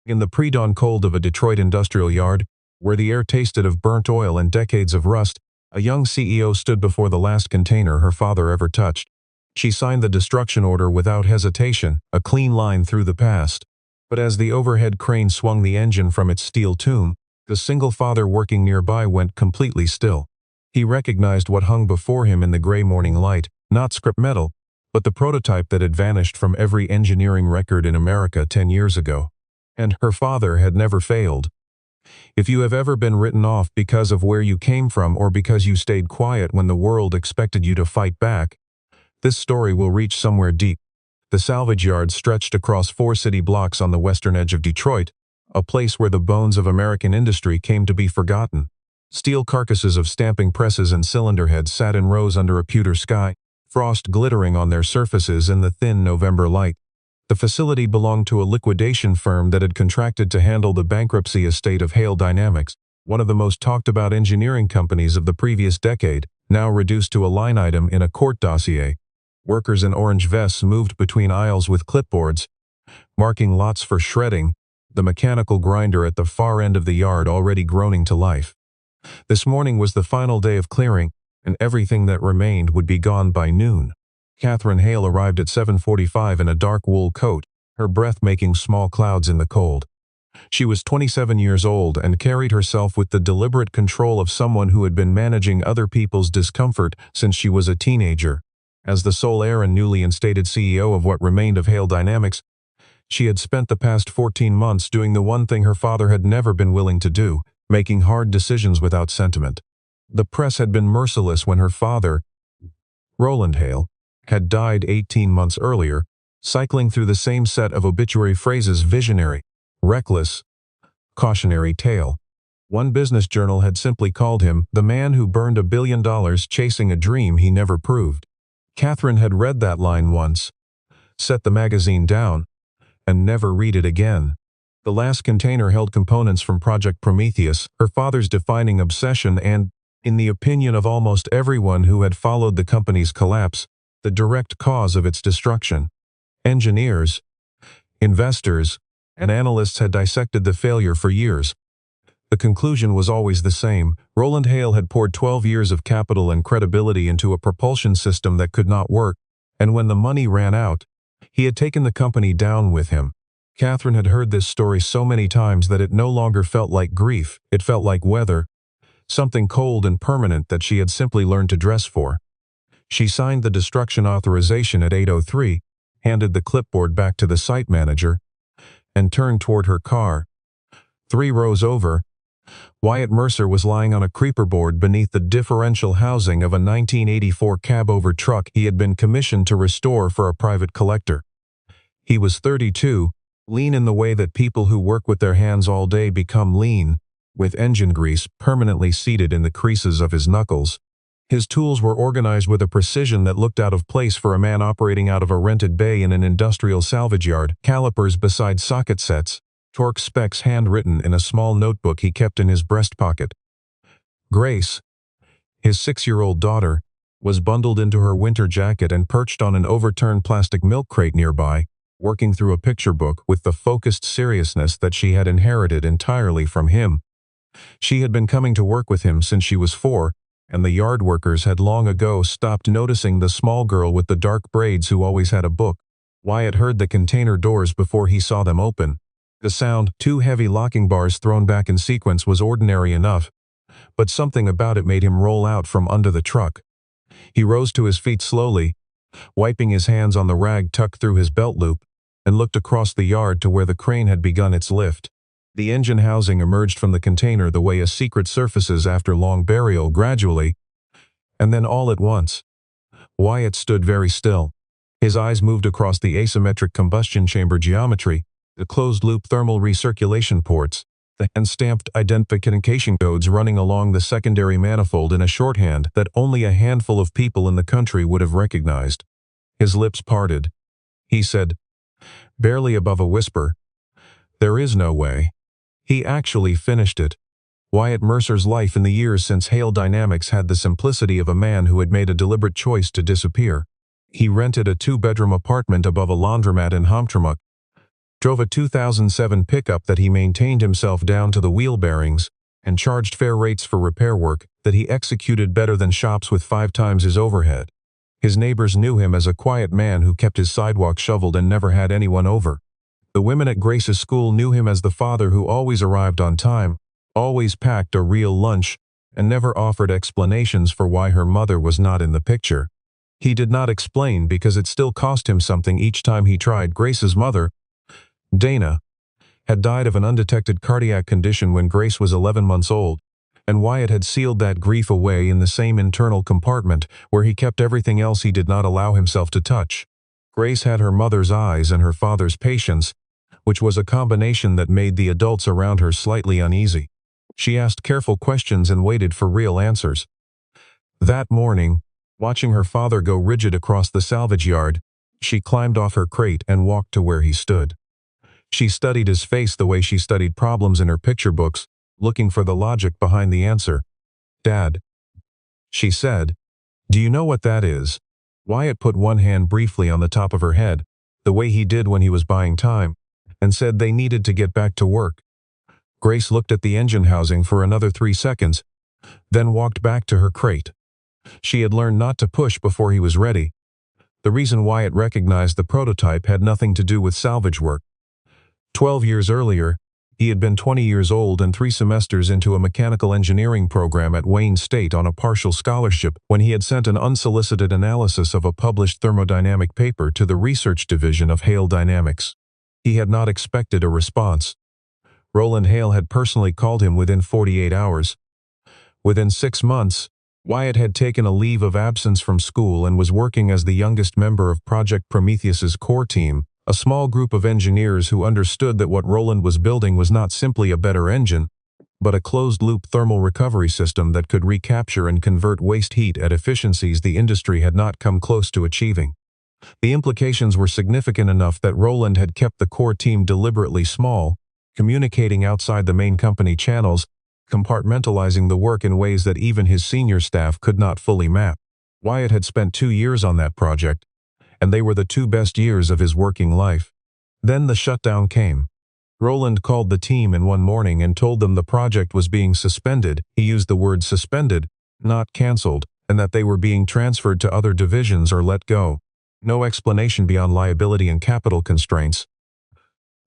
In the pre-dawn cold of a Detroit industrial yard, where the air tasted of burnt oil and decades of rust, a young CEO stood before the last container her father ever touched. She signed the destruction order without hesitation, a clean line through the past. But as the overhead crane swung the engine from its steel tomb, the single father working nearby went completely still. He recognized what hung before him in the gray morning light, not scrap metal, but the prototype that had vanished from every engineering record in America 10 years ago. And her father had never failed. If you have ever been written off because of where you came from or because you stayed quiet when the world expected you to fight back, this story will reach somewhere deep. The salvage yard stretched across 4 city blocks on the western edge of Detroit, a place where the bones of American industry came to be forgotten. Steel carcasses of stamping presses and cylinder heads sat in rows under a pewter sky, frost glittering on their surfaces in the thin November light. The facility belonged to a liquidation firm that had contracted to handle the bankruptcy estate of Hale Dynamics, one of the most talked-about engineering companies of the previous decade, now reduced to a line item in a court dossier. Workers in orange vests moved between aisles with clipboards, marking lots for shredding, the mechanical grinder at the far end of the yard already groaning to life. This morning was the final day of clearing, and everything that remained would be gone by noon. Catherine Hale arrived at 7:45 in a dark wool coat, her breath making small clouds in the cold. She was 27 years old and carried herself with the deliberate control of someone who had been managing other people's discomfort since she was a teenager. As the sole heir and newly instated CEO of what remained of Hale Dynamics, she had spent the past 14 months doing the one thing her father had never been willing to do, making hard decisions without sentiment. The press had been merciless when her father, Roland Hale, had died 18 months earlier, cycling through the same set of obituary phrases: visionary, reckless, cautionary tale. One business journal had simply called him the man who burned $1 billion chasing a dream he never proved. Catherine had read that line once, set the magazine down, and never read it again. The last container held components from Project Prometheus, her father's defining obsession and, in the opinion of almost everyone who had followed the company's collapse, the direct cause of its destruction. Engineers, investors, and analysts had dissected the failure for years. The conclusion was always the same: Roland Hale had poured 12 years of capital and credibility into a propulsion system that could not work, and when the money ran out, he had taken the company down with him. Catherine had heard this story so many times that it no longer felt like grief, it felt like weather, something cold and permanent that she had simply learned to dress for. She signed the destruction authorization at 8:03, handed the clipboard back to the site manager, and turned toward her car. 3 rows over, Wyatt Mercer was lying on a creeper board beneath the differential housing of a 1984 cab-over truck he had been commissioned to restore for a private collector. He was 32, lean in the way that people who work with their hands all day become lean, with engine grease permanently seated in the creases of his knuckles. His tools were organized with a precision that looked out of place for a man operating out of a rented bay in an industrial salvage yard, calipers beside socket sets, torque specs handwritten in a small notebook he kept in his breast pocket. Grace, his 6-year-old daughter, was bundled into her winter jacket and perched on an overturned plastic milk crate nearby, working through a picture book with the focused seriousness that she had inherited entirely from him. She had been coming to work with him since she was 4, and the yard workers had long ago stopped noticing the small girl with the dark braids who always had a book. Wyatt heard the container doors before he saw them open. The sound, 2 heavy locking bars thrown back in sequence, was ordinary enough, but something about it made him roll out from under the truck. He rose to his feet slowly, wiping his hands on the rag tucked through his belt loop, and looked across the yard to where the crane had begun its lift. The engine housing emerged from the container the way a secret surfaces after long burial, gradually, and then all at once. Wyatt stood very still. His eyes moved across the asymmetric combustion chamber geometry, the closed-loop thermal recirculation ports, the hand-stamped identification codes running along the secondary manifold in a shorthand that only a handful of people in the country would have recognized. His lips parted. He said, barely above a whisper, "There is no way." He actually finished it. Wyatt Mercer's life in the years since Hale Dynamics had the simplicity of a man who had made a deliberate choice to disappear. He rented a 2-bedroom apartment above a laundromat in Hamtramck, drove a 2007 pickup that he maintained himself down to the wheel bearings, and charged fair rates for repair work that he executed better than shops with 5 times his overhead. His neighbors knew him as a quiet man who kept his sidewalk shoveled and never had anyone over. The women at Grace's school knew him as the father who always arrived on time, always packed a real lunch, and never offered explanations for why her mother was not in the picture. He did not explain because it still cost him something each time he tried. Grace's mother, Dana, had died of an undetected cardiac condition when Grace was 11 months old, and Wyatt had sealed that grief away in the same internal compartment where he kept everything else he did not allow himself to touch. Grace had her mother's eyes and her father's patience, which was a combination that made the adults around her slightly uneasy. She asked careful questions and waited for real answers. That morning, watching her father go rigid across the salvage yard, she climbed off her crate and walked to where he stood. She studied his face the way she studied problems in her picture books, looking for the logic behind the answer. "Dad," she said, "do you know what that is?" Wyatt put one hand briefly on the top of her head, the way he did when he was buying time, and said they needed to get back to work. Grace looked at the engine housing for another 3 seconds, then walked back to her crate. She had learned not to push before he was ready. The reason Wyatt recognized the prototype had nothing to do with salvage work. 12 years earlier, he had been 20 years old and 3 semesters into a mechanical engineering program at Wayne State on a partial scholarship when he had sent an unsolicited analysis of a published thermodynamic paper to the research division of Hale Dynamics. He had not expected a response. Roland Hale had personally called him within 48 hours. Within 6 months, Wyatt had taken a leave of absence from school and was working as the youngest member of Project Prometheus's core team, a small group of engineers who understood that what Roland was building was not simply a better engine, but a closed-loop thermal recovery system that could recapture and convert waste heat at efficiencies the industry had not come close to achieving. The implications were significant enough that Roland had kept the core team deliberately small, communicating outside the main company channels, compartmentalizing the work in ways that even his senior staff could not fully map. Wyatt had spent 2 years on that project, and they were the 2 best years of his working life. Then the shutdown came. Roland called the team in one morning and told them the project was being suspended. He used the word suspended, not canceled, and that they were being transferred to other divisions or let go. No explanation beyond liability and capital constraints.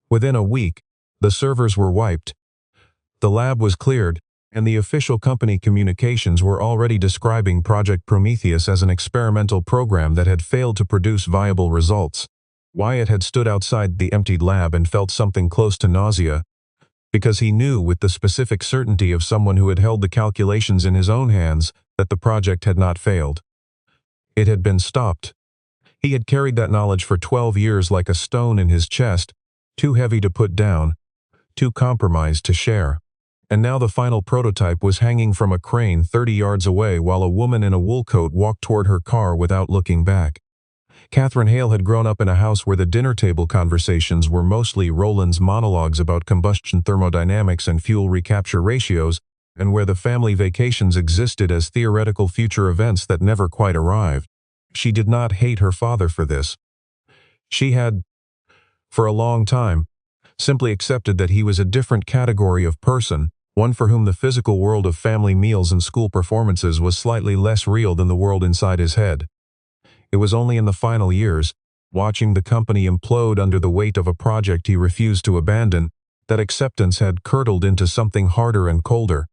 Within a week, the servers were wiped. The lab was cleared, and the official company communications were already describing Project Prometheus as an experimental program that had failed to produce viable results. Wyatt had stood outside the emptied lab and felt something close to nausea, because he knew with the specific certainty of someone who had held the calculations in his own hands that the project had not failed. It had been stopped. He had carried that knowledge for 12 years like a stone in his chest, too heavy to put down, too compromised to share. And now the final prototype was hanging from a crane 30 yards away while a woman in a wool coat walked toward her car without looking back. Catherine Hale had grown up in a house where the dinner table conversations were mostly Roland's monologues about combustion thermodynamics and fuel recapture ratios, and where the family vacations existed as theoretical future events that never quite arrived. She did not hate her father for this. She had, for a long time, simply accepted that he was a different category of person, one for whom the physical world of family meals and school performances was slightly less real than the world inside his head. It was only in the final years, watching the company implode under the weight of a project he refused to abandon, that acceptance had curdled into something harder and colder.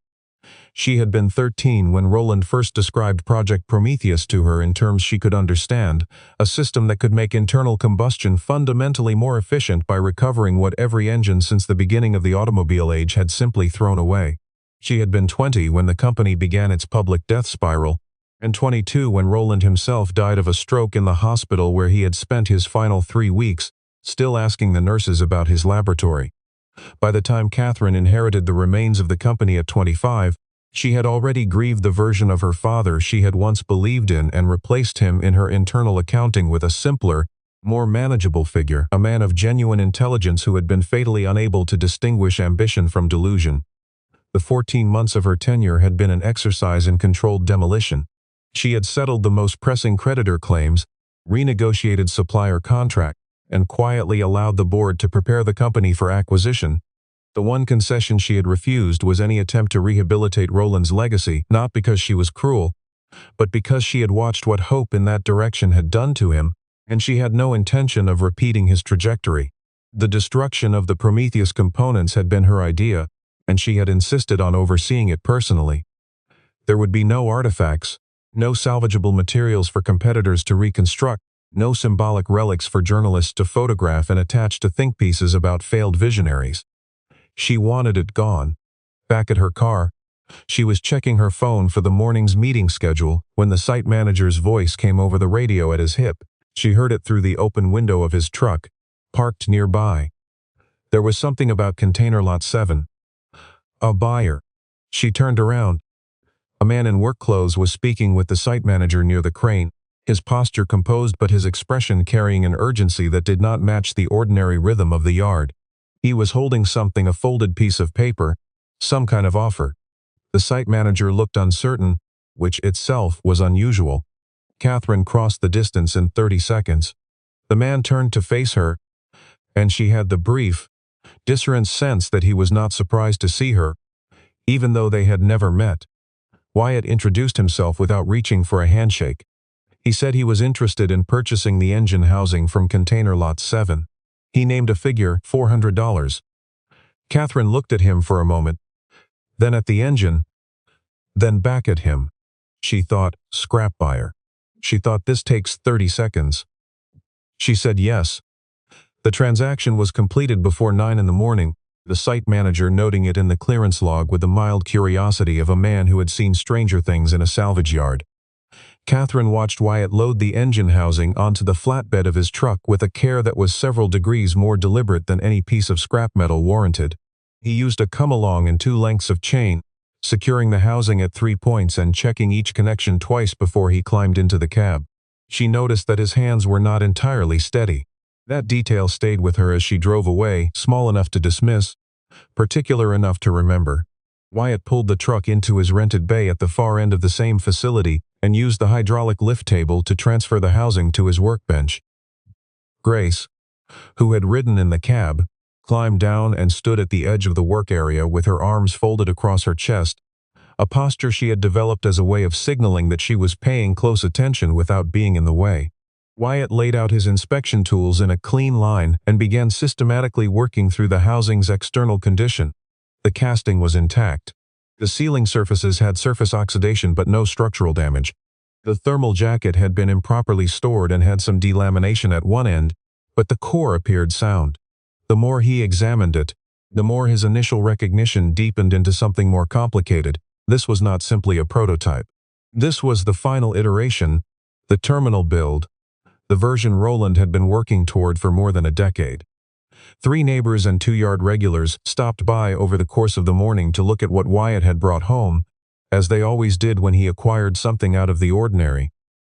She had been 13 when Roland first described Project Prometheus to her in terms she could understand, a system that could make internal combustion fundamentally more efficient by recovering what every engine since the beginning of the automobile age had simply thrown away. She had been 20 when the company began its public death spiral, and 22 when Roland himself died of a stroke in the hospital where he had spent his final 3 weeks, still asking the nurses about his laboratory. By the time Catherine inherited the remains of the company at 25, she had already grieved the version of her father she had once believed in and replaced him in her internal accounting with a simpler, more manageable figure, a man of genuine intelligence who had been fatally unable to distinguish ambition from delusion. The 14 months of her tenure had been an exercise in controlled demolition. She had settled the most pressing creditor claims, renegotiated supplier contract, and quietly allowed the board to prepare the company for acquisition. The one concession she had refused was any attempt to rehabilitate Roland's legacy, not because she was cruel, but because she had watched what hope in that direction had done to him, and she had no intention of repeating his trajectory. The destruction of the Prometheus components had been her idea, and she had insisted on overseeing it personally. There would be no artifacts, no salvageable materials for competitors to reconstruct, no symbolic relics for journalists to photograph and attach to think pieces about failed visionaries. She wanted it gone. Back at her car, she was checking her phone for the morning's meeting schedule when the site manager's voice came over the radio at his hip. She heard it through the open window of his truck, parked nearby. There was something about Container Lot 7. A buyer. She turned around. A man in work clothes was speaking with the site manager near the crane, his posture composed but his expression carrying an urgency that did not match the ordinary rhythm of the yard. He was holding something, a folded piece of paper, some kind of offer. The site manager looked uncertain, which itself was unusual. Catherine crossed the distance in 30 seconds. The man turned to face her, and she had the brief, discerning sense that he was not surprised to see her, even though they had never met. Wyatt introduced himself without reaching for a handshake. He said he was interested in purchasing the engine housing from Container Lot 7. He named a figure, $400. Catherine looked at him for a moment, then at the engine, then back at him. She thought, scrap buyer. She thought, this takes 30 seconds. She said yes. The transaction was completed before 9 in the morning, the site manager noting it in the clearance log with the mild curiosity of a man who had seen stranger things in a salvage yard. Catherine watched Wyatt load the engine housing onto the flatbed of his truck with a care that was several degrees more deliberate than any piece of scrap metal warranted. He used a come-along and 2 lengths of chain, securing the housing at 3 points and checking each connection twice before he climbed into the cab. She noticed that his hands were not entirely steady. That detail stayed with her as she drove away, small enough to dismiss, particular enough to remember. Wyatt pulled the truck into his rented bay at the far end of the same facility and used the hydraulic lift table to transfer the housing to his workbench. Grace, who had ridden in the cab, climbed down and stood at the edge of the work area with her arms folded across her chest, a posture she had developed as a way of signaling that she was paying close attention without being in the way. Wyatt laid out his inspection tools in a clean line and began systematically working through the housing's external condition. The casting was intact. The ceiling surfaces had surface oxidation but no structural damage. The thermal jacket had been improperly stored and had some delamination at one end, but the core appeared sound. The more he examined it, the more his initial recognition deepened into something more complicated. This was not simply a prototype. This was the final iteration, the terminal build, the version Roland had been working toward for more than a decade. 3 neighbors and 2 yard regulars stopped by over the course of the morning to look at what Wyatt had brought home, as they always did when he acquired something out of the ordinary.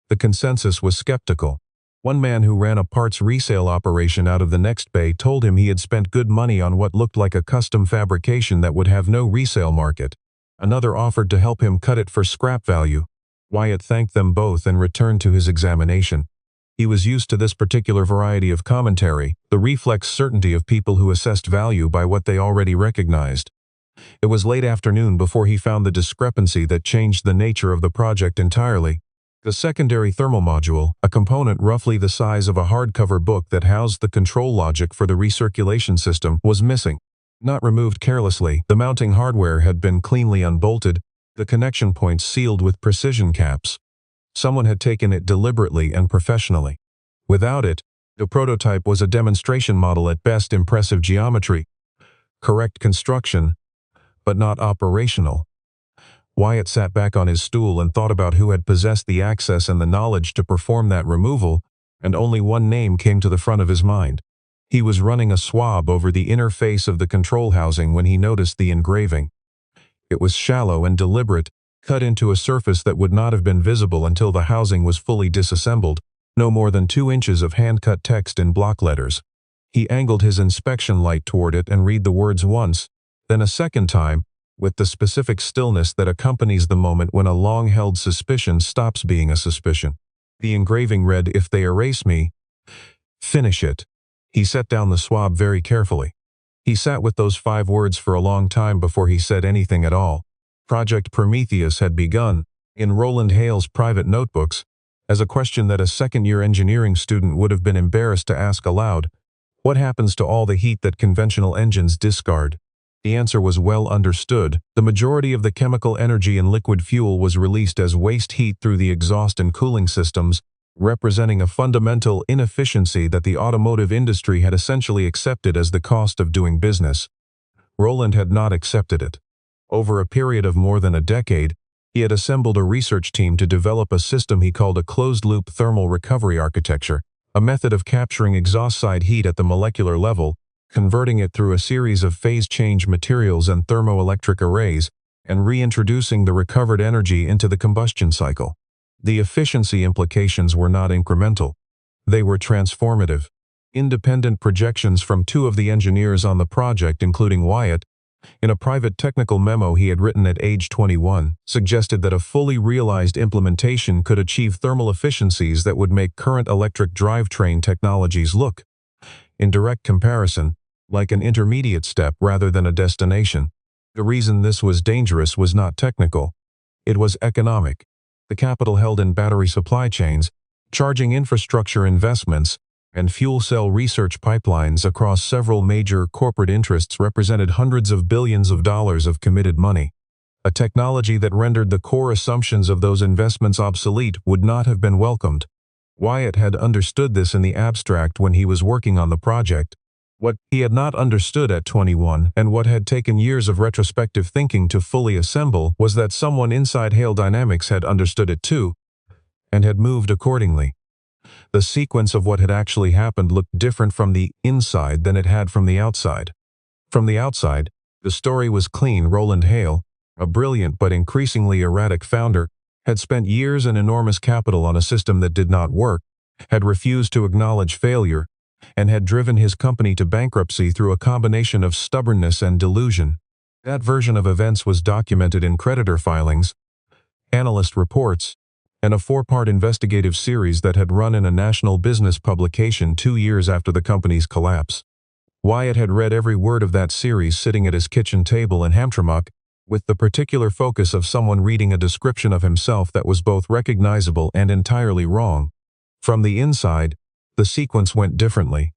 The consensus was skeptical. One man who ran a parts resale operation out of the next bay told him he had spent good money on what looked like a custom fabrication that would have no resale market. Another offered to help him cut it for scrap value. Wyatt thanked them both and returned to his examination. He was used to this particular variety of commentary, the reflex certainty of people who assessed value by what they already recognized. It was late afternoon before he found the discrepancy that changed the nature of the project entirely. The secondary thermal module, a component roughly the size of a hardcover book that housed the control logic for the recirculation system, was missing. Not removed carelessly, the mounting hardware had been cleanly unbolted, the connection points sealed with precision caps. Someone had taken it deliberately and professionally. Without it, the prototype was a demonstration model at best, impressive geometry, correct construction, but not operational. Wyatt sat back on his stool and thought about who had possessed the access and the knowledge to perform that removal, and only one name came to the front of his mind. He was running a swab over the inner face of the control housing when he noticed the engraving. It was shallow and deliberate, cut into a surface that would not have been visible until the housing was fully disassembled, no more than 2 inches of hand-cut text in block letters. He angled his inspection light toward it and read the words once, then a second time, with the specific stillness that accompanies the moment when a long-held suspicion stops being a suspicion. The engraving read, "If they erase me, finish it." He set down the swab very carefully. He sat with those 5 words for a long time before he said anything at all. Project Prometheus had begun, in Roland Hale's private notebooks, as a question that a second-year engineering student would have been embarrassed to ask aloud. What happens to all the heat that conventional engines discard? The answer was well understood. The majority of the chemical energy in liquid fuel was released as waste heat through the exhaust and cooling systems, representing a fundamental inefficiency that the automotive industry had essentially accepted as the cost of doing business. Roland had not accepted it. Over a period of more than a decade, he had assembled a research team to develop a system he called a closed-loop thermal recovery architecture, a method of capturing exhaust side heat at the molecular level, converting it through a series of phase-change materials and thermoelectric arrays, and reintroducing the recovered energy into the combustion cycle. The efficiency implications were not incremental. They were transformative. Independent projections from 2 of the engineers on the project, including Wyatt, in a private technical memo he had written at age 21, suggested that a fully realized implementation could achieve thermal efficiencies that would make current electric drivetrain technologies look, in direct comparison, like an intermediate step rather than a destination. The reason this was dangerous was not technical. It was economic. The capital held in battery supply chains, charging infrastructure investments, and fuel cell research pipelines across several major corporate interests represented hundreds of billions of dollars of committed money. A technology that rendered the core assumptions of those investments obsolete would not have been welcomed. Wyatt had understood this in the abstract when he was working on the project. What he had not understood at 21, and what had taken years of retrospective thinking to fully assemble, was that someone inside Hale Dynamics had understood it too, and had moved accordingly. The sequence of what had actually happened looked different from the inside than it had from the outside. From the outside, the story was clean. Roland Hale, a brilliant but increasingly erratic founder, had spent years and enormous capital on a system that did not work, had refused to acknowledge failure, and had driven his company to bankruptcy through a combination of stubbornness and delusion. That version of events was documented in creditor filings, analyst reports, and a 4-part investigative series that had run in a national business publication 2 years after the company's collapse. Wyatt had read every word of that series sitting at his kitchen table in Hamtramck, with the particular focus of someone reading a description of himself that was both recognizable and entirely wrong. From the inside, the sequence went differently.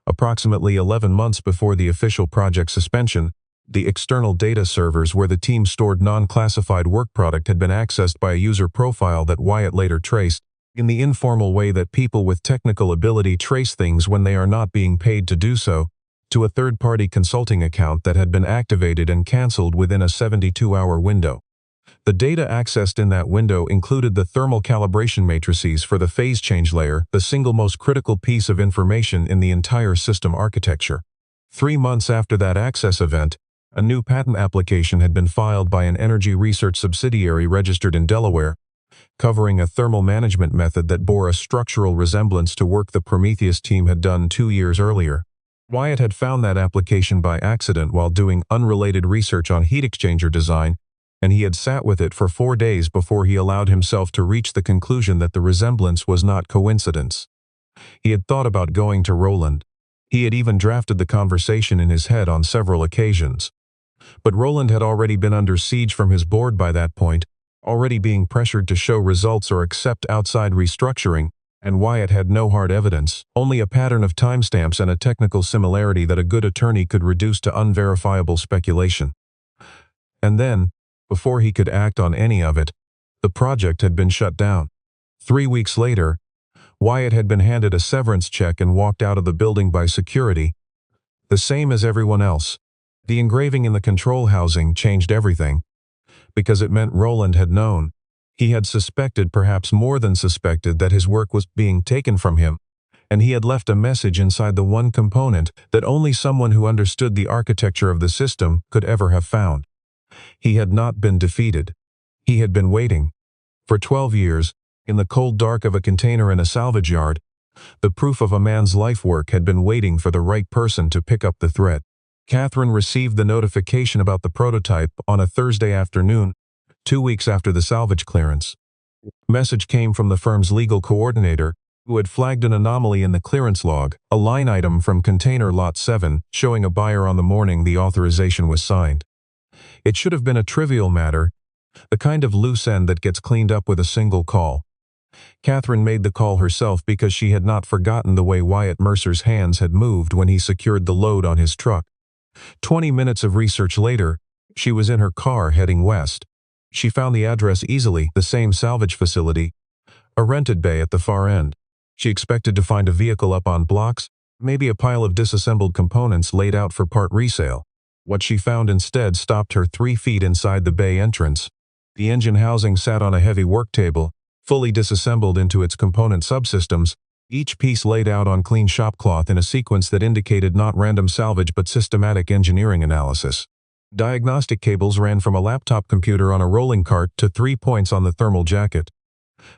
Approximately 11 months before the official project suspension, the external data servers where the team stored non-classified work product had been accessed by a user profile that Wyatt later traced, in the informal way that people with technical ability trace things when they are not being paid to do so, to a third-party consulting account that had been activated and cancelled within a 72-hour window. The data accessed in that window included the thermal calibration matrices for the phase change layer, the single most critical piece of information in the entire system architecture. 3 months after that access event, a new patent application had been filed by an energy research subsidiary registered in Delaware, covering a thermal management method that bore a structural resemblance to work the Prometheus team had done 2 years earlier. Wyatt had found that application by accident while doing unrelated research on heat exchanger design, and he had sat with it for 4 days before he allowed himself to reach the conclusion that the resemblance was not coincidence. He had thought about going to Roland. He had even drafted the conversation in his head on several occasions. But Roland had already been under siege from his board by that point, already being pressured to show results or accept outside restructuring, and Wyatt had no hard evidence, only a pattern of timestamps and a technical similarity that a good attorney could reduce to unverifiable speculation. And then, before he could act on any of it, the project had been shut down. 3 weeks later, Wyatt had been handed a severance check and walked out of the building by security, the same as everyone else. The engraving in the control housing changed everything, because it meant Roland had known. He had suspected, perhaps more than suspected, that his work was being taken from him, and he had left a message inside the one component that only someone who understood the architecture of the system could ever have found. He had not been defeated. He had been waiting. For 12 years, in the cold dark of a container in a salvage yard, the proof of a man's life work had been waiting for the right person to pick up the thread. Catherine received the notification about the prototype on a Thursday afternoon, 2 weeks after the salvage clearance. The message came from the firm's legal coordinator, who had flagged an anomaly in the clearance log, a line item from container lot 7, showing a buyer on the morning the authorization was signed. It should have been a trivial matter, the kind of loose end that gets cleaned up with a single call. Catherine made the call herself because she had not forgotten the way Wyatt Mercer's hands had moved when he secured the load on his truck. 20 minutes of research later, she was in her car heading west. She found the address easily, the same salvage facility, a rented bay at the far end. She expected to find a vehicle up on blocks, maybe a pile of disassembled components laid out for part resale. What she found instead stopped her 3 feet inside the bay entrance. The engine housing sat on a heavy work table, fully disassembled into its component subsystems, each piece laid out on clean shop cloth in a sequence that indicated not random salvage but systematic engineering analysis. Diagnostic cables ran from a laptop computer on a rolling cart to 3 points on the thermal jacket.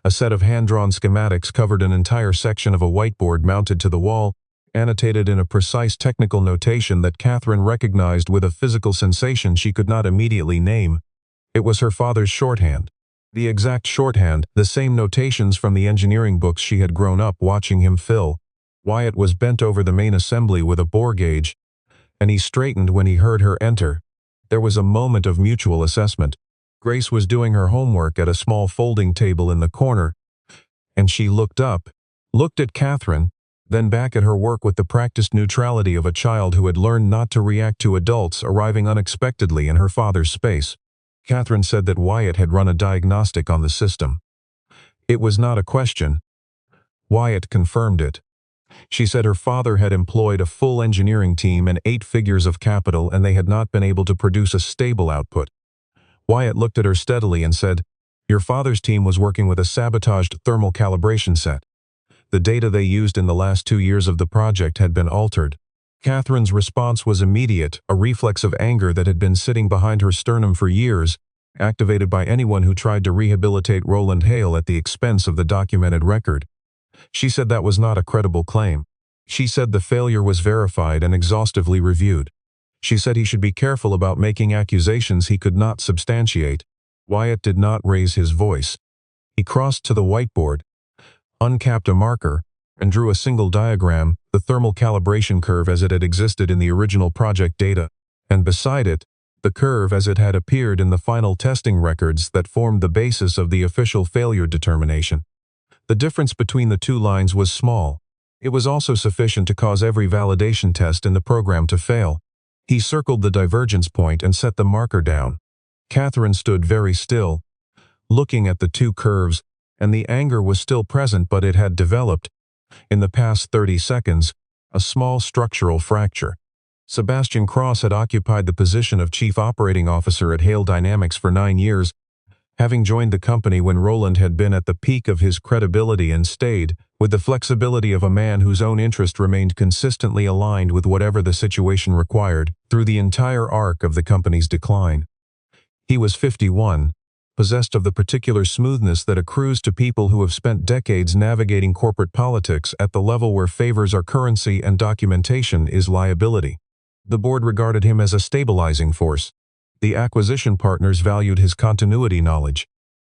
A set of hand-drawn schematics covered an entire section of a whiteboard mounted to the wall, annotated in a precise technical notation that Catherine recognized with a physical sensation she could not immediately name. It was her father's shorthand. The exact shorthand, the same notations from the engineering books she had grown up watching him fill. Wyatt was bent over the main assembly with a bore gauge, and he straightened when he heard her enter. There was a moment of mutual assessment. Grace was doing her homework at a small folding table in the corner, and she looked up, looked at Catherine, then back at her work with the practiced neutrality of a child who had learned not to react to adults arriving unexpectedly in her father's space. Catherine said that Wyatt had run a diagnostic on the system. It was not a question. Wyatt confirmed it. She said her father had employed a full engineering team and 8 figures of capital, and they had not been able to produce a stable output. Wyatt looked at her steadily and said, "Your father's team was working with a sabotaged thermal calibration set. The data they used in the last 2 years of the project had been altered." Catherine's response was immediate, a reflex of anger that had been sitting behind her sternum for years, activated by anyone who tried to rehabilitate Roland Hale at the expense of the documented record. She said that was not a credible claim. She said the failure was verified and exhaustively reviewed. She said he should be careful about making accusations he could not substantiate. Wyatt did not raise his voice. He crossed to the whiteboard, uncapped a marker, and drew a single diagram, the thermal calibration curve as it had existed in the original project data, and beside it, the curve as it had appeared in the final testing records that formed the basis of the official failure determination. The difference between the 2 lines was small. It was also sufficient to cause every validation test in the program to fail. He circled the divergence point and set the marker down. Catherine stood very still, looking at the 2 curves, and the anger was still present, but it had developed, in the past 30 seconds, a small structural fracture. Sebastian Cross had occupied the position of Chief Operating Officer at Hale Dynamics for 9 years, having joined the company when Roland had been at the peak of his credibility and stayed, with the flexibility of a man whose own interest remained consistently aligned with whatever the situation required, through the entire arc of the company's decline. He was 51, possessed of the particular smoothness that accrues to people who have spent decades navigating corporate politics at the level where favors are currency and documentation is liability. The board regarded him as a stabilizing force. The acquisition partners valued his continuity knowledge.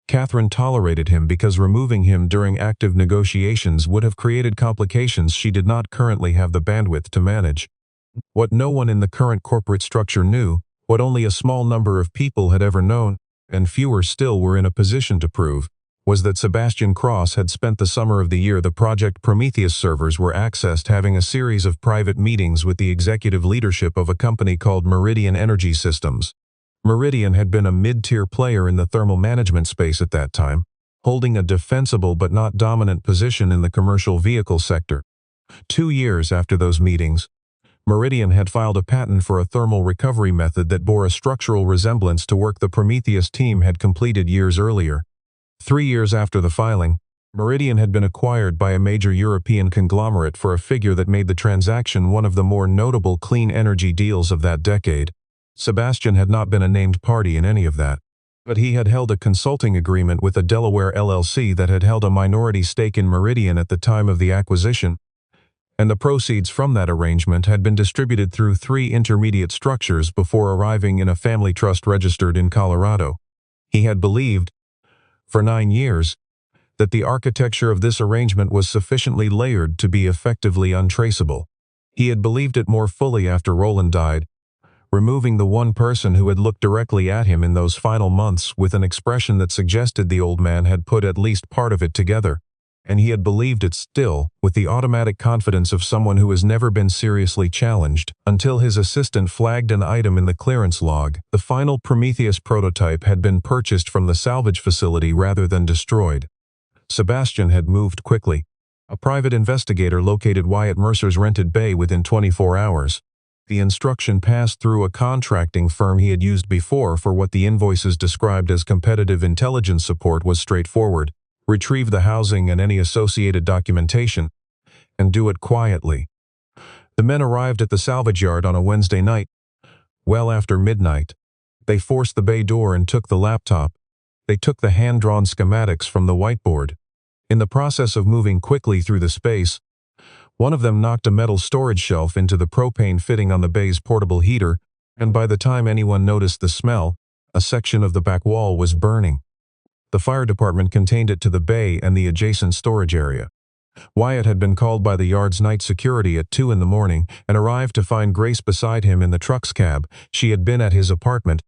Catherine tolerated him because removing him during active negotiations would have created complications she did not currently have the bandwidth to manage. What no one in the current corporate structure knew, what only a small number of people had ever known, and fewer still were in a position to prove, was that Sebastian Cross had spent the summer of the year the Project Prometheus servers were accessed having a series of private meetings with the executive leadership of a company called Meridian Energy Systems. Meridian had been a mid-tier player in the thermal management space at that time, holding a defensible but not dominant position in the commercial vehicle sector. 2 years after those meetings, Meridian had filed a patent for a thermal recovery method that bore a structural resemblance to work the Prometheus team had completed years earlier. 3 years after the filing, Meridian had been acquired by a major European conglomerate for a figure that made the transaction one of the more notable clean energy deals of that decade. Sebastian had not been a named party in any of that, but he had held a consulting agreement with a Delaware LLC that had held a minority stake in Meridian at the time of the acquisition, and the proceeds from that arrangement had been distributed through 3 intermediate structures before arriving in a family trust registered in Colorado. He had believed, for 9 years, that the architecture of this arrangement was sufficiently layered to be effectively untraceable. He had believed it more fully after Roland died, removing the one person who had looked directly at him in those final months with an expression that suggested the old man had put at least part of it together. And he had believed it still, with the automatic confidence of someone who has never been seriously challenged, until his assistant flagged an item in the clearance log. The final Prometheus prototype had been purchased from the salvage facility rather than destroyed. Sebastian had moved quickly. A private investigator located Wyatt Mercer's rented bay within 24 hours. The instruction passed through a contracting firm he had used before for what the invoices described as competitive intelligence support was straightforward. Retrieve the housing and any associated documentation, and do it quietly. The men arrived at the salvage yard on a Wednesday night, well after midnight. They forced the bay door and took the laptop. They took the hand-drawn schematics from the whiteboard. In the process of moving quickly through the space, one of them knocked a metal storage shelf into the propane fitting on the bay's portable heater, and by the time anyone noticed the smell, a section of the back wall was burning. The fire department contained it to the bay and the adjacent storage area. Wyatt had been called by the yard's night security at 2 in the morning and arrived to find Grace beside him in the truck's cab. She had been at his apartment,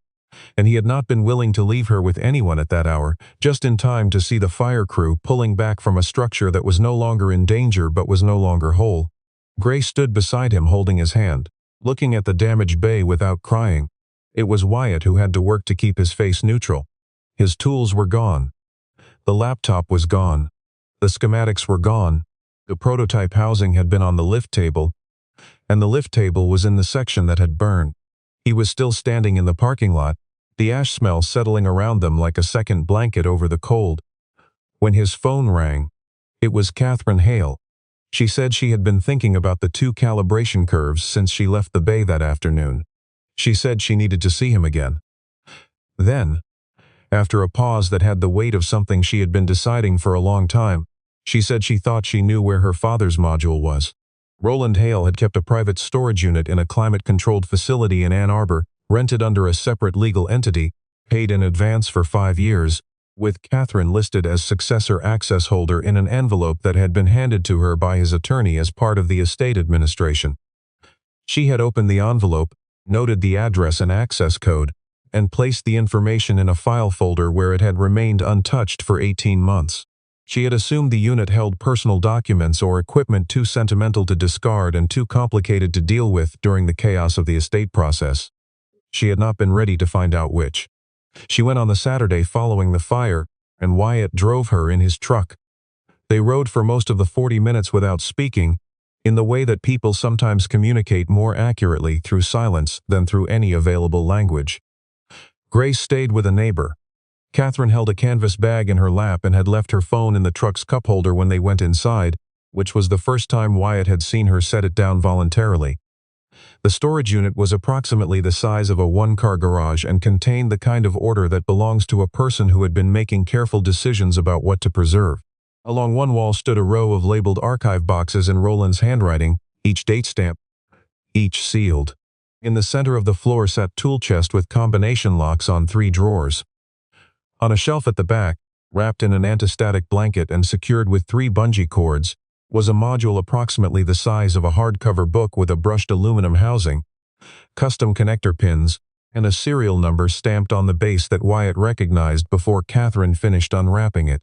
and he had not been willing to leave her with anyone at that hour, just in time to see the fire crew pulling back from a structure that was no longer in danger but was no longer whole. Grace stood beside him holding his hand, looking at the damaged bay without crying. It was Wyatt who had to work to keep his face neutral. His tools were gone. The laptop was gone. The schematics were gone. The prototype housing had been on the lift table, and the lift table was in the section that had burned. He was still standing in the parking lot, the ash smell settling around them like a second blanket over the cold. When his phone rang, it was Catherine Hale. She said she had been thinking about the 2 calibration curves since she left the bay that afternoon. She said she needed to see him again. Then, after a pause that had the weight of something she had been deciding for a long time, she said she thought she knew where her father's module was. Roland Hale had kept a private storage unit in a climate-controlled facility in Ann Arbor, rented under a separate legal entity, paid in advance for 5 years, with Catherine listed as successor access holder in an envelope that had been handed to her by his attorney as part of the estate administration. She had opened the envelope, noted the address and access code, and placed the information in a file folder where it had remained untouched for 18 months. She had assumed the unit held personal documents or equipment too sentimental to discard and too complicated to deal with during the chaos of the estate process. She had not been ready to find out which. She went on the Saturday following the fire, and Wyatt drove her in his truck. They rode for most of the 40 minutes without speaking, in the way that people sometimes communicate more accurately through silence than through any available language. Grace stayed with a neighbor. Catherine held a canvas bag in her lap and had left her phone in the truck's cup holder when they went inside, which was the first time Wyatt had seen her set it down voluntarily. The storage unit was approximately the size of a one-car garage and contained the kind of order that belongs to a person who had been making careful decisions about what to preserve. Along one wall stood a row of labeled archive boxes in Roland's handwriting, each date stamp, each sealed. In the center of the floor sat tool chest with combination locks on 3 drawers. On a shelf at the back, wrapped in an antistatic blanket and secured with 3 bungee cords, was a module approximately the size of a hardcover book with a brushed aluminum housing, custom connector pins, and a serial number stamped on the base that Wyatt recognized before Catherine finished unwrapping it.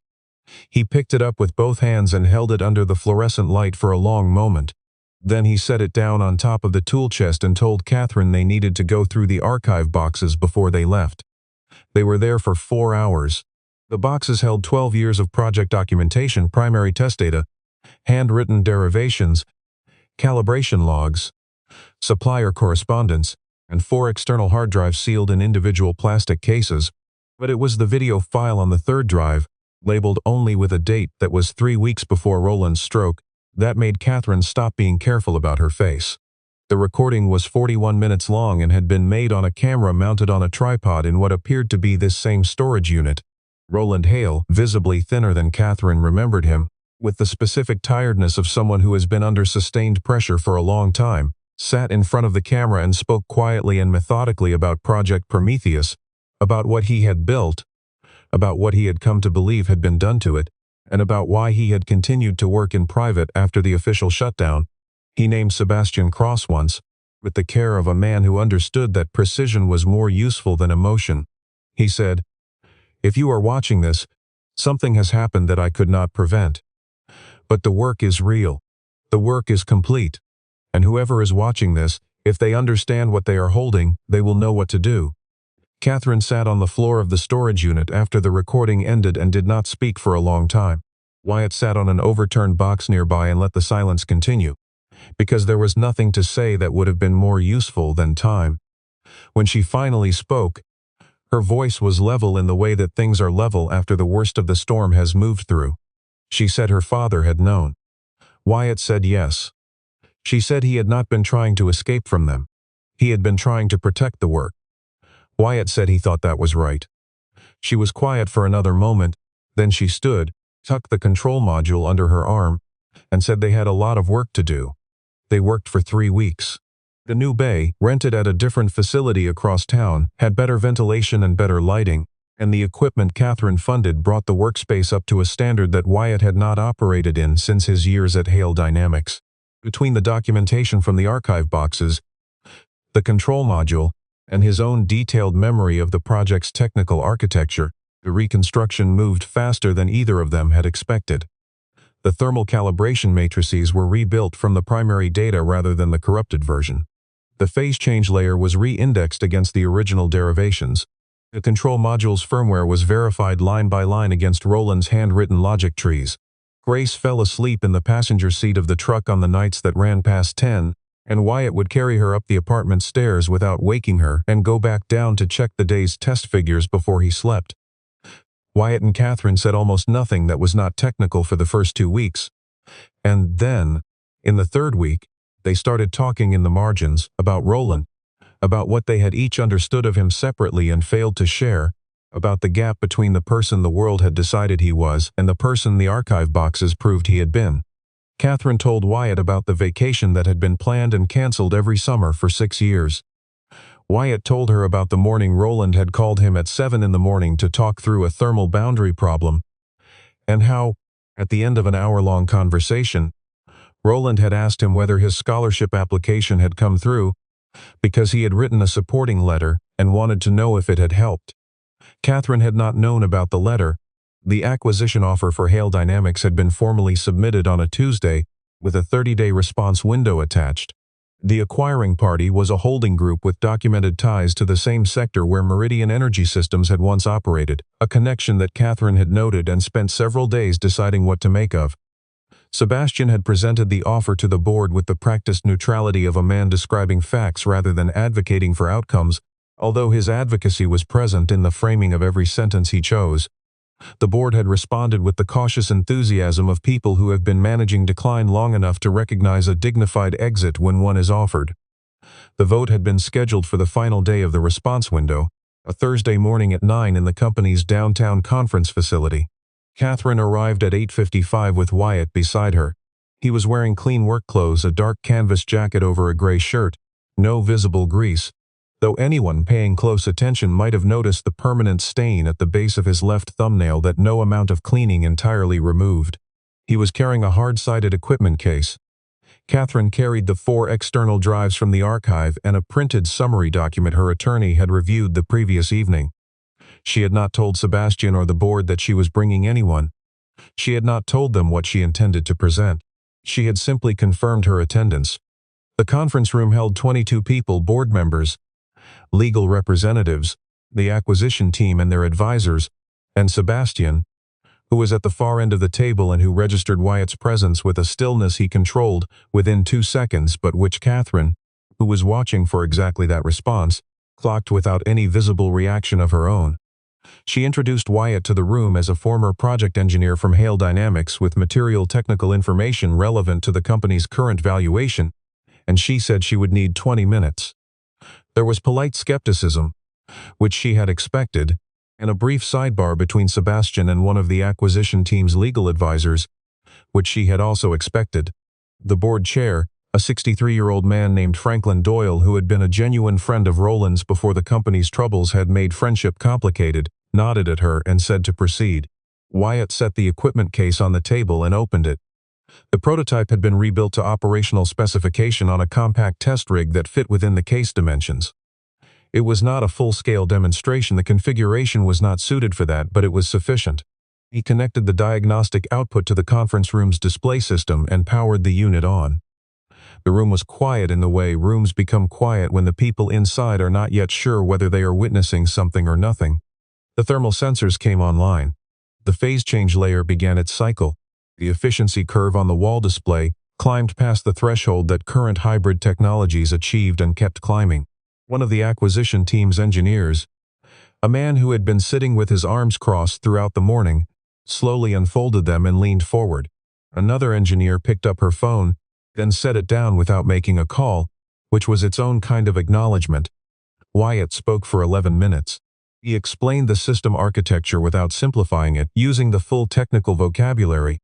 He picked it up with both hands and held it under the fluorescent light for a long moment. Then he set it down on top of the tool chest and told Catherine they needed to go through the archive boxes before they left. They were there for 4 hours. The boxes held 12 years of project documentation, primary test data, handwritten derivations, calibration logs, supplier correspondence, and 4 external hard drives sealed in individual plastic cases. But it was the video file on the 3rd drive, labeled only with a date that was 3 weeks before Roland's stroke, that made Catherine stop being careful about her face. The recording was 41 minutes long and had been made on a camera mounted on a tripod in what appeared to be this same storage unit. Roland Hale, visibly thinner than Catherine remembered him, with the specific tiredness of someone who has been under sustained pressure for a long time, sat in front of the camera and spoke quietly and methodically about Project Prometheus, about what he had built, about what he had come to believe had been done to it, and about why he had continued to work in private after the official shutdown. He named Sebastian Cross once, with the care of a man who understood that precision was more useful than emotion. He said, "If you are watching this, something has happened that I could not prevent. But the work is real. The work is complete. And whoever is watching this, if they understand what they are holding, they will know what to do." Catherine sat on the floor of the storage unit after the recording ended and did not speak for a long time. Wyatt sat on an overturned box nearby and let the silence continue, because there was nothing to say that would have been more useful than time. When she finally spoke, her voice was level in the way that things are level after the worst of the storm has moved through. She said her father had known. Wyatt said yes. She said he had not been trying to escape from them. He had been trying to protect the work. Wyatt said he thought that was right. She was quiet for another moment, then she stood, tucked the control module under her arm, and said they had a lot of work to do. They worked for 3 weeks. The new bay, rented at a different facility across town, had better ventilation and better lighting, and the equipment Catherine funded brought the workspace up to a standard that Wyatt had not operated in since his years at Hale Dynamics. Between the documentation from the archive boxes, the control module, and his own detailed memory of the project's technical architecture, the reconstruction moved faster than either of them had expected. The thermal calibration matrices were rebuilt from the primary data rather than the corrupted version. The phase change layer was re-indexed against the original derivations. The control module's firmware was verified line by line against Roland's handwritten logic trees. Grace fell asleep in the passenger seat of the truck on the nights that ran past 10, and Wyatt would carry her up the apartment stairs without waking her and go back down to check the day's test figures before he slept. Wyatt and Catherine said almost nothing that was not technical for the first 2 weeks. And then, in the third week, they started talking in the margins about Roland, about what they had each understood of him separately and failed to share, about the gap between the person the world had decided he was and the person the archive boxes proved he had been. Catherine told Wyatt about the vacation that had been planned and canceled every summer for 6 years. Wyatt told her about the morning Roland had called him at 7 in the morning to talk through a thermal boundary problem, and how, at the end of an hour-long conversation, Roland had asked him whether his scholarship application had come through, because he had written a supporting letter and wanted to know if it had helped. Catherine had not known about the letter. The acquisition offer for Hale Dynamics had been formally submitted on a Tuesday, with a 30-day response window attached. The acquiring party was a holding group with documented ties to the same sector where Meridian Energy Systems had once operated, a connection that Catherine had noted and spent several days deciding what to make of. Sebastian had presented the offer to the board with the practiced neutrality of a man describing facts rather than advocating for outcomes, although his advocacy was present in the framing of every sentence he chose. The board had responded with the cautious enthusiasm of people who have been managing decline long enough to recognize a dignified exit when one is offered. The vote had been scheduled for the final day of the response window, a Thursday morning at 9 in the company's downtown conference facility. Catherine arrived at 8:55 with Wyatt beside her. He was wearing clean work clothes, a dark canvas jacket over a gray shirt, no visible grease, though anyone paying close attention might have noticed the permanent stain at the base of his left thumbnail that no amount of cleaning entirely removed. He was carrying a hard-sided equipment case. Catherine carried the 4 external drives from the archive and a printed summary document her attorney had reviewed the previous evening. She had not told Sebastian or the board that she was bringing anyone. She had not told them what she intended to present. She had simply confirmed her attendance. The conference room held 22 people, board members, legal representatives, the acquisition team and their advisors, and Sebastian, who was at the far end of the table and who registered Wyatt's presence with a stillness he controlled within 2 seconds, but which Catherine, who was watching for exactly that response, clocked without any visible reaction of her own. She introduced Wyatt to the room as a former project engineer from Hale Dynamics with material technical information relevant to the company's current valuation, and she said she would need 20 minutes. There was polite skepticism, which she had expected, and a brief sidebar between Sebastian and one of the acquisition team's legal advisors, which she had also expected. The board chair, a 63-year-old man named Franklin Doyle who had been a genuine friend of Roland's before the company's troubles had made friendship complicated, nodded at her and said to proceed. Wyatt set the equipment case on the table and opened it. The prototype had been rebuilt to operational specification on a compact test rig that fit within the case dimensions. It was not a full-scale demonstration. The configuration was not suited for that, but it was sufficient. He connected the diagnostic output to the conference room's display system and powered the unit on. The room was quiet in the way rooms become quiet when the people inside are not yet sure whether they are witnessing something or nothing. The thermal sensors came online. The phase change layer began its cycle. The efficiency curve on the wall display climbed past the threshold that current hybrid technologies achieved and kept climbing. One of the acquisition team's engineers, a man who had been sitting with his arms crossed throughout the morning, slowly unfolded them and leaned forward. Another engineer picked up her phone, then set it down without making a call, which was its own kind of acknowledgement. Wyatt spoke for 11 minutes. He explained the system architecture without simplifying it, using the full technical vocabulary,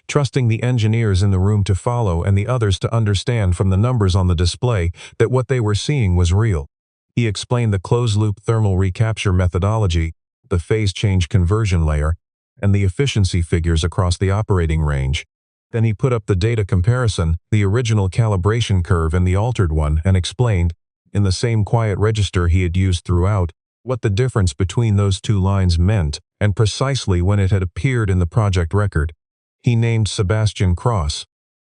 trusting the engineers in the room to follow and the others to understand from the numbers on the display that what they were seeing was real. He explained the closed-loop thermal recapture methodology, the phase change conversion layer, and the efficiency figures across the operating range. Then he put up the data comparison, the original calibration curve and the altered one, and explained, in the same quiet register he had used throughout, what the difference between those two lines meant, and precisely when it had appeared in the project record. He named Sebastian Cross.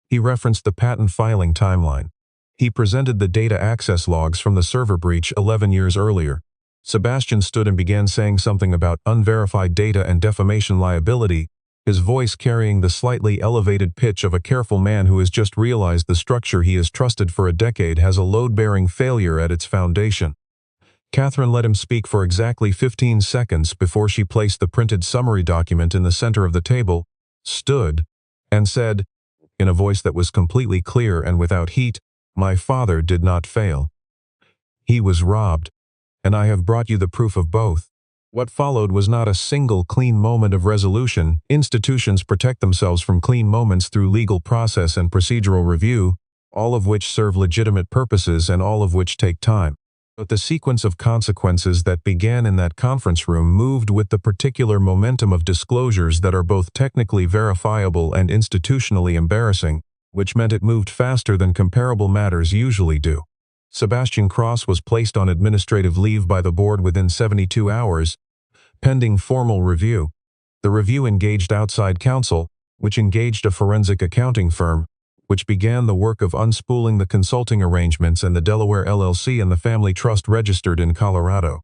He referenced the patent filing timeline. He presented the data access logs from the server breach 11 years earlier. Sebastian stood and began saying something about unverified data and defamation liability, his voice carrying the slightly elevated pitch of a careful man who has just realized the structure he has trusted for a decade has a load-bearing failure at its foundation. Catherine let him speak for exactly 15 seconds before she placed the printed summary document in the center of the table, stood, and said, in a voice that was completely clear and without heat, "My father did not fail. He was robbed, and I have brought you the proof of both." What followed was not a single clean moment of resolution. Institutions protect themselves from clean moments through legal process and procedural review, all of which serve legitimate purposes and all of which take time. But the sequence of consequences that began in that conference room moved with the particular momentum of disclosures that are both technically verifiable and institutionally embarrassing, which meant it moved faster than comparable matters usually do. Sebastian Cross was placed on administrative leave by the board within 72 hours, pending formal review. The review engaged outside counsel, which engaged a forensic accounting firm, which began the work of unspooling the consulting arrangements and the Delaware LLC and the family trust registered in Colorado.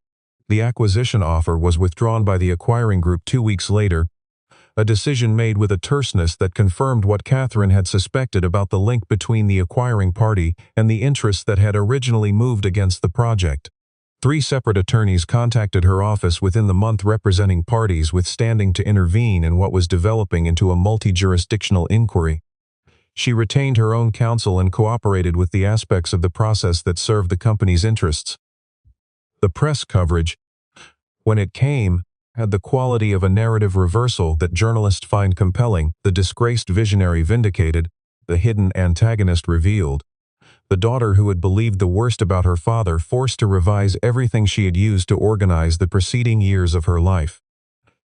The acquisition offer was withdrawn by the acquiring group 2 weeks later, a decision made with a terseness that confirmed what Catherine had suspected about the link between the acquiring party and the interests that had originally moved against the project. 3 separate attorneys contacted her office within the month representing parties with standing to intervene in what was developing into a multi-jurisdictional inquiry. She retained her own counsel and cooperated with the aspects of the process that served the company's interests. The press coverage, when it came, had the quality of a narrative reversal that journalists find compelling. The disgraced visionary vindicated, the hidden antagonist revealed. The daughter who had believed the worst about her father forced to revise everything she had used to organize the preceding years of her life.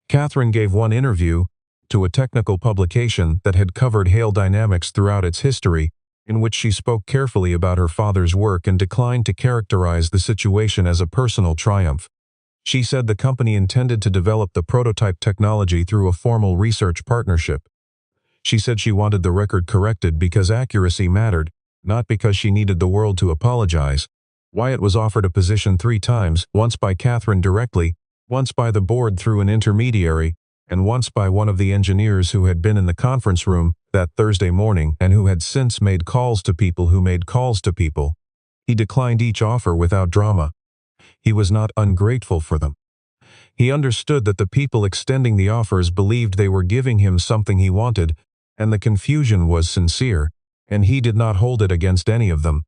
Catherine gave one interview to a technical publication that had covered Hale Dynamics throughout its history, in which she spoke carefully about her father's work and declined to characterize the situation as a personal triumph. She said the company intended to develop the prototype technology through a formal research partnership. She said she wanted the record corrected because accuracy mattered, not because she needed the world to apologize. Wyatt was offered a position 3 times, once by Catherine directly, once by the board through an intermediary, and once by one of the engineers who had been in the conference room that Thursday morning and who had since made calls to people who made calls to people. He declined each offer without drama. He was not ungrateful for them. He understood that the people extending the offers believed they were giving him something he wanted, and the confusion was sincere, and he did not hold it against any of them.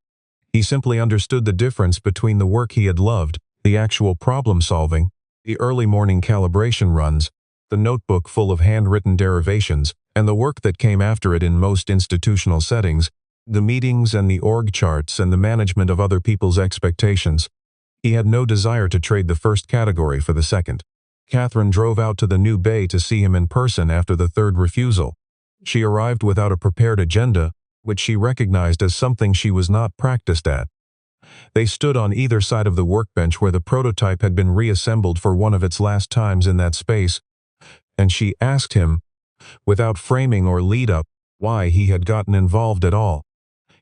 He simply understood the difference between the work he had loved, the actual problem-solving, the early morning calibration runs, the notebook full of handwritten derivations, and the work that came after it in most institutional settings, the meetings and the org charts and the management of other people's expectations. He had no desire to trade the first category for the second. Catherine drove out to the new bay to see him in person after the third refusal. She arrived without a prepared agenda, which she recognized as something she was not practiced at. They stood on either side of the workbench where the prototype had been reassembled for one of its last times in that space, and she asked him, without framing or lead-up, why he had gotten involved at all.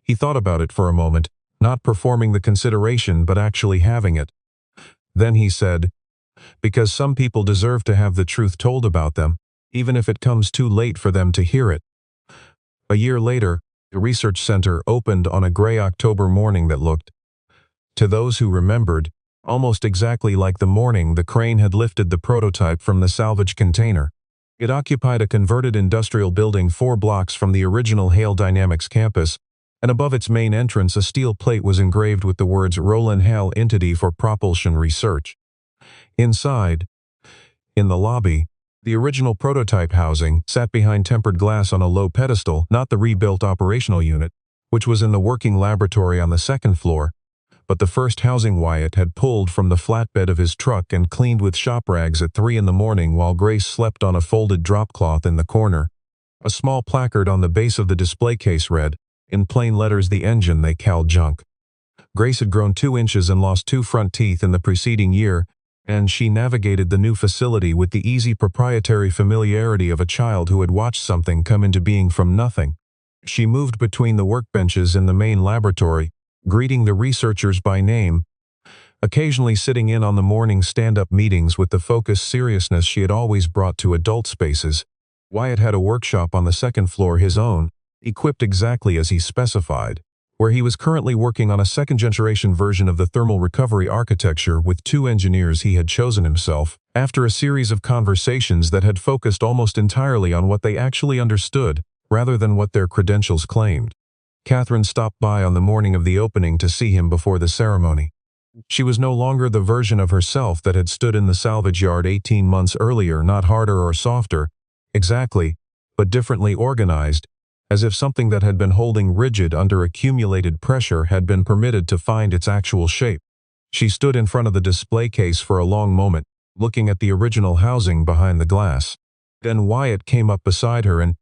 He thought about it for a moment, not performing the consideration but actually having it. Then he said, "Because some people deserve to have the truth told about them, even if it comes too late for them to hear it." A year later, the research center opened on a gray October morning that looked, to those who remembered, almost exactly like the morning the crane had lifted the prototype from the salvage container. It occupied a converted industrial building 4 blocks from the original Hale Dynamics campus, and above its main entrance a steel plate was engraved with the words Roland Hale Entity for Propulsion Research. Inside, in the lobby, the original prototype housing sat behind tempered glass on a low pedestal, not the rebuilt operational unit, which was in the working laboratory on the second floor, but the first housing Wyatt had pulled from the flatbed of his truck and cleaned with shop rags at 3 in the morning while Grace slept on a folded drop cloth in the corner. A small placard on the base of the display case read, in plain letters, "The engine they call junk." Grace had grown 2 inches and lost 2 front teeth in the preceding year, and she navigated the new facility with the easy proprietary familiarity of a child who had watched something come into being from nothing. She moved between the workbenches in the main laboratory, greeting the researchers by name, occasionally sitting in on the morning stand-up meetings with the focused seriousness she had always brought to adult spaces. Wyatt had a workshop on the second floor, his own, equipped exactly as he specified, where he was currently working on a second-generation version of the thermal recovery architecture with 2 engineers he had chosen himself, after a series of conversations that had focused almost entirely on what they actually understood, rather than what their credentials claimed. Catherine stopped by on the morning of the opening to see him before the ceremony. She was no longer the version of herself that had stood in the salvage yard 18 months earlier, not harder or softer, exactly, but differently organized, as if something that had been holding rigid under accumulated pressure had been permitted to find its actual shape. She stood in front of the display case for a long moment, looking at the original housing behind the glass. Then Wyatt came up beside her and,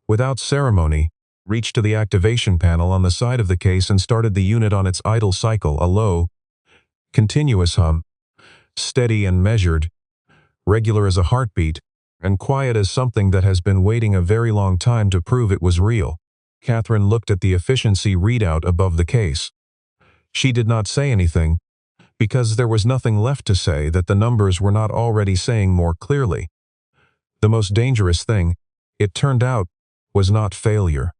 without ceremony, reached to the activation panel on the side of the case and started the unit on its idle cycle, a low, continuous hum, steady and measured, regular as a heartbeat, and quiet as something that has been waiting a very long time to prove it was real. Catherine looked at the efficiency readout above the case. She did not say anything, because there was nothing left to say that the numbers were not already saying more clearly. The most dangerous thing, it turned out, was not failure.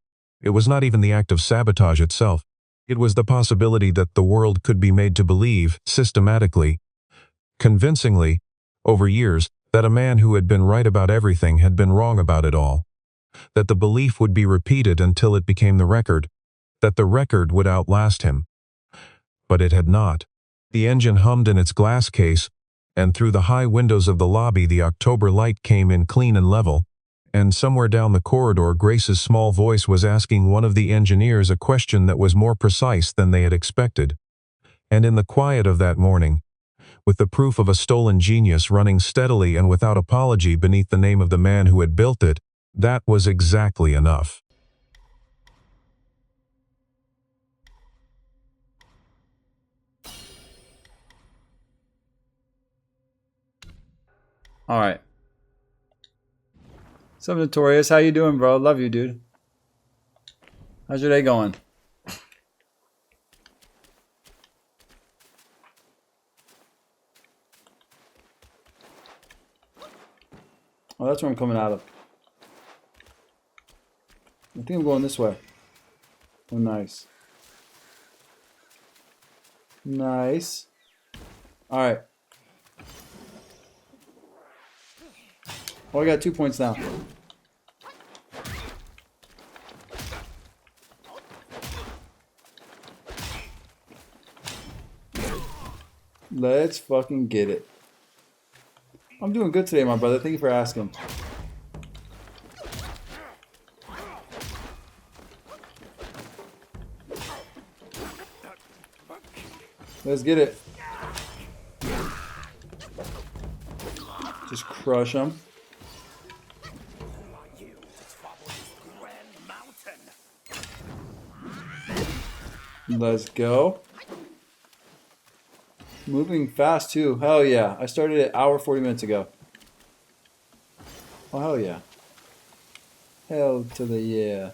It was not even the act of sabotage itself. It was the possibility that the world could be made to believe, systematically, convincingly, over years, that a man who had been right about everything had been wrong about it all. That the belief would be repeated until it became the record. That the record would outlast him. But it had not. The engine hummed in its glass case, and through the high windows of the lobby the October light came in clean and level, and somewhere down the corridor Grace's small voice was asking one of the engineers a question that was more precise than they had expected. And in the quiet of that morning, with the proof of a stolen genius running steadily and without apology beneath the name of the man who had built it, that was exactly enough. All right. What's up, Notorious? How you doing, bro? Love you, dude. How's your day going? Oh, that's where I'm coming out of. I think I'm going this way. Oh, nice. Nice. All right. Oh, I got 2 points now. Let's fucking get it. I'm doing good today, my brother. Thank you for asking. Let's get it. Just crush them. Let's go. Moving fast too. Hell yeah. I started an hour 40 minutes ago. Oh hell yeah. Hell to the yeah.